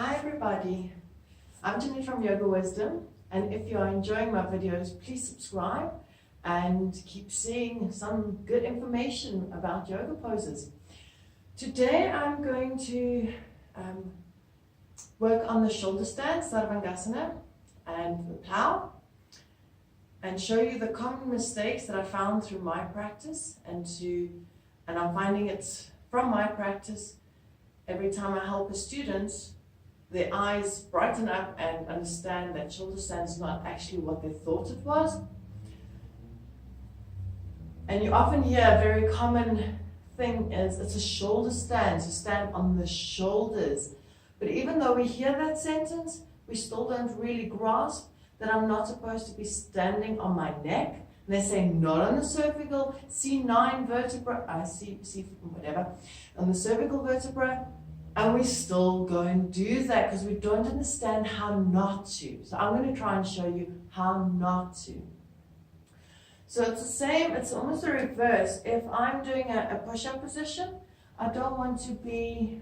Hi everybody, I'm Jenny from Yoga Wisdom, and if you are enjoying my videos, please subscribe and keep seeing some good information about yoga poses. Today I'm going to work on the shoulder stand, Sarvangasana, and the plow, and show you the common mistakes that I found through my practice, and I'm finding it from my practice. Every time I help a student, their eyes brighten up and understand that shoulder stand is not actually what they thought it was. And you often hear a very common thing is it's a shoulder stand, to stand on the shoulders. But even though we hear that sentence, we still don't really grasp that I'm not supposed to be standing on my neck. And they say not on the cervical, C9 vertebra, on the cervical vertebra. And we still go and do that because we don't understand how not to. So I'm going to try and show you how not to. So it's the same, it's almost the reverse. If I'm doing a push-up position, I don't want to be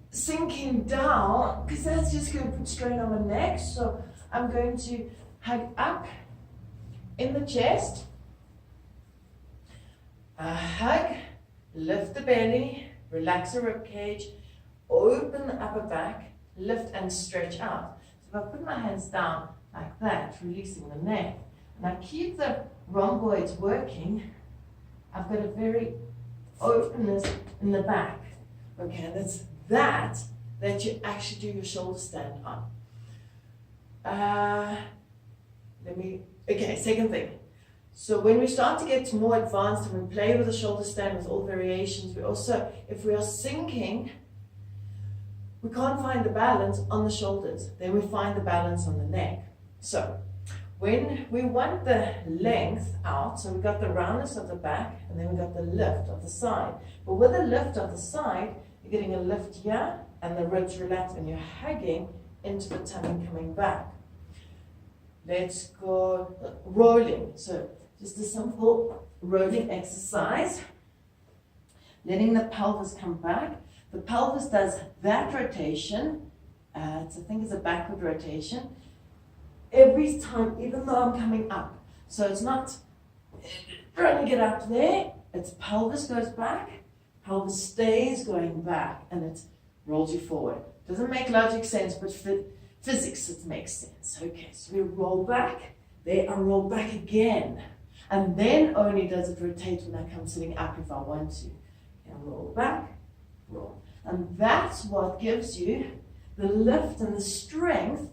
sinking down because that's just going to put strain on my neck. So I'm going to hug up in the chest, hug, lift the belly, relax the rib cage, open the upper back, lift and stretch out. So if I put my hands down like that, releasing the neck, and I keep the rhomboids working, I've got a very openness in the back. Okay, and it's that you actually do your shoulder stand on. Okay, second thing. So when we start to get more advanced and we play with the shoulder stand with all variations, we also, if we are sinking, we can't find the balance on the shoulders. Then we find the balance on the neck. So when we want the length out, so we've got the roundness of the back and then we've got the lift of the side. But with the lift of the side, you're getting a lift here and the ribs relax and you're hugging into the tummy coming back. Let's go rolling. So just a simple rolling exercise, letting the pelvis come back. The pelvis does that rotation, I think it's a backward rotation, every time, even though I'm coming up. So it's not trying to get up there, it's pelvis goes back, pelvis stays going back, and it rolls you forward. Doesn't make logic sense, but physics, it makes sense. Okay, so we roll back, there I roll back again. And then only does it rotate when I come sitting up if I want to. And roll back, roll. And that's what gives you the lift and the strength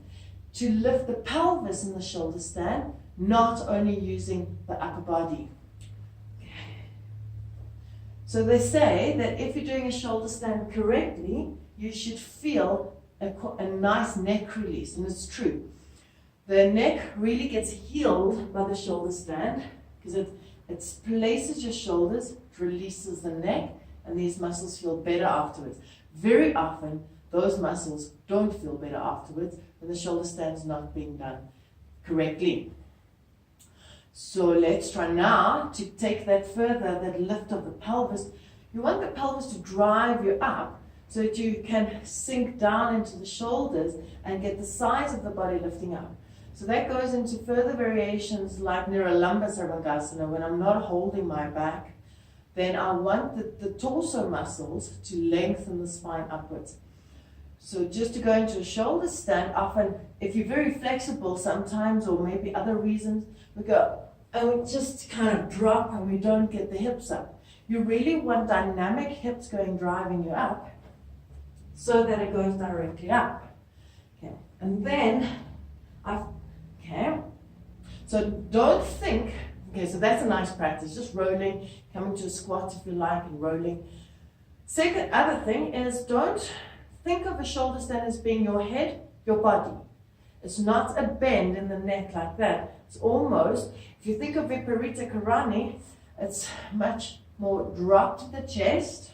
to lift the pelvis in the shoulder stand, not only using the upper body. So they say that if you're doing a shoulder stand correctly, you should feel a nice neck release, and it's true. The neck really gets healed by the shoulder stand because it places your shoulders, it releases the neck, and these muscles feel better afterwards. Very often, those muscles don't feel better afterwards when the shoulder stand is not being done correctly. So let's try now to take that further, that lift of the pelvis. You want the pelvis to drive you up so that you can sink down into the shoulders and get the size of the body lifting up. So that goes into further variations like Niralamba Sarvangasana. When I'm not holding my back, then I want the torso muscles to lengthen the spine upwards. So just to go into a shoulder stand, often if you're very flexible sometimes, or maybe other reasons, we go and we just kind of drop and we don't get the hips up. You really want dynamic hips driving you up so that it goes directly up. Okay, and then so don't think, okay, so that's a nice practice, just rolling, coming to a squat if you like, and rolling. Second, other thing is don't think of a shoulder stand as being your head, your body. It's not a bend in the neck like that. It's almost, if you think of Viparita Karani, it's much more drop to the chest,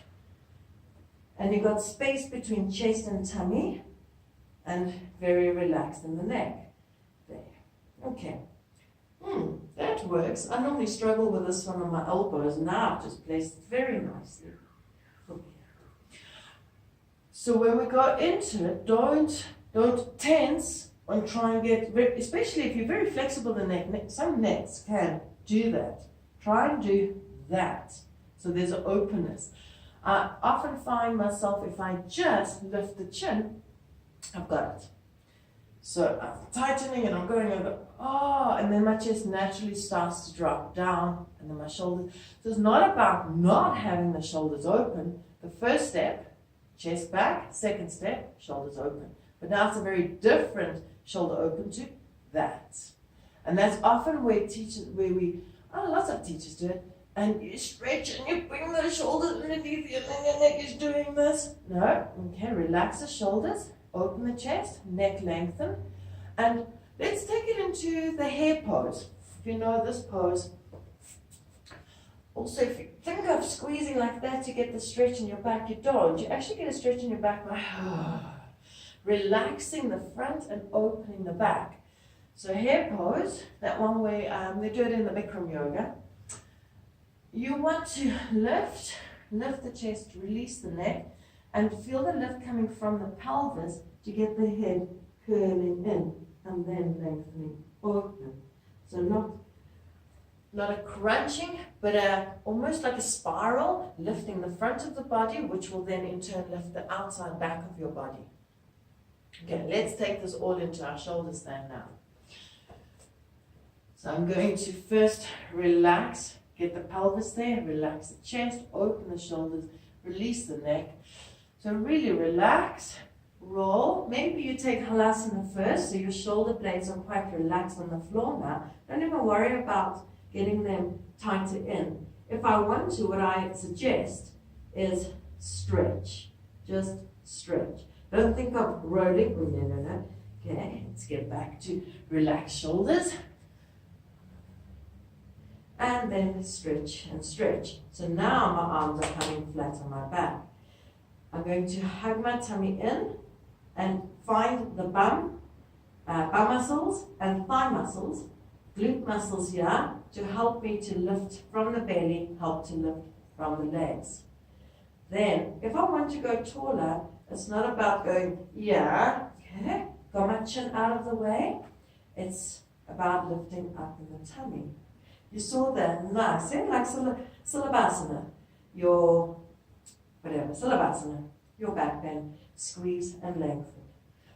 and you've got space between chest and tummy, and very relaxed in the neck. There. Okay. That works. I normally struggle with this one on my elbows. Now I've just placed it very nicely. Okay. So when we go into it, don't tense and try and get, especially if you're very flexible in the neck. Some necks can do that. Try and do that. So there's an openness. I often find myself, if I just lift the chin, I've got it. So I'm tightening and I'm going over, and then my chest naturally starts to drop down, and then my shoulders. So it's not about not having the shoulders open. The first step, chest back. Second step, shoulders open. But now it's a very different shoulder open to that. And that's often where lots of teachers do it, and you stretch and you bring the shoulders underneath you, and then your neck is doing this. No, okay, relax the shoulders. Open the chest, neck lengthen, and let's take it into the hare pose. If you know this pose. Also, if you think of squeezing like that to get the stretch in your back, you don't. You actually get a stretch in your back by relaxing the front and opening the back. So hare pose, that one where they do it in the Bikram yoga. You want to lift the chest, release the neck, and feel the lift coming from the pelvis to get the head curling in and then lengthening open. So not a crunching, but almost like a spiral, lifting the front of the body, which will then in turn lift the outside back of your body. Okay, let's take this all into our shoulder stand now. So I'm going to first relax, get the pelvis there, relax the chest, open the shoulders, release the neck. So really relax, roll. Maybe you take halasana first, so your shoulder blades are quite relaxed on the floor now. Don't even worry about getting them tighter in. If I want to, what I suggest is stretch. Just stretch. Don't think of rolling. No. Okay, let's get back to relaxed shoulders. And then stretch and stretch. So now my arms are coming flat on my back. I'm going to hug my tummy in and find the bum muscles and thigh muscles, glute muscles here, to help me to lift from the belly, help to lift from the legs. Then, if I want to go taller, it's not about going, okay, got my chin out of the way. It's about lifting up in the tummy. You saw that nice, like Silavasana, Silavasana, your back bend, squeeze and lengthen.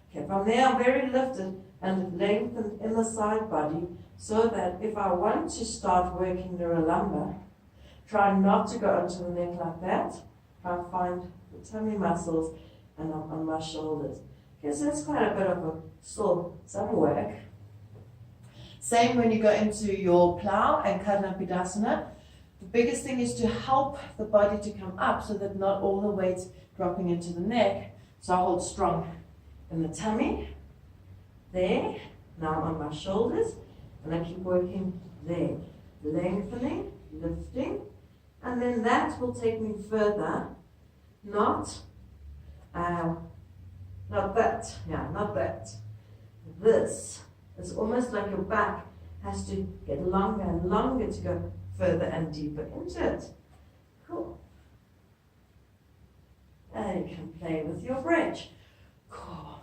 Okay, from there I'm very lifted and lengthened in the side body, so that if I want to start working the lumbar, try not to go onto the neck like that. Try and find the tummy muscles and on my shoulders. Okay, so that's quite a bit of some work. Same when you go into your plow and Karnapidasana. The biggest thing is to help the body to come up so that not all the weight's dropping into the neck. So I hold strong in the tummy, there, now on my shoulders, and I keep working there, lengthening, lifting, and then that will take me further, not that. This is almost like your back has to get longer and longer to go further and deeper into it. Cool. And you can play with your bridge. Cool.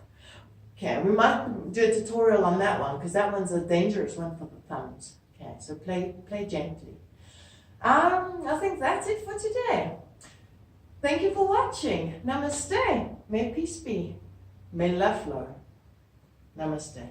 Okay, we might do a tutorial on that one, because that one's a dangerous one for the thumbs. Okay, so play gently. I think that's it for today. Thank you for watching. Namaste. May peace be. May love flow. Namaste.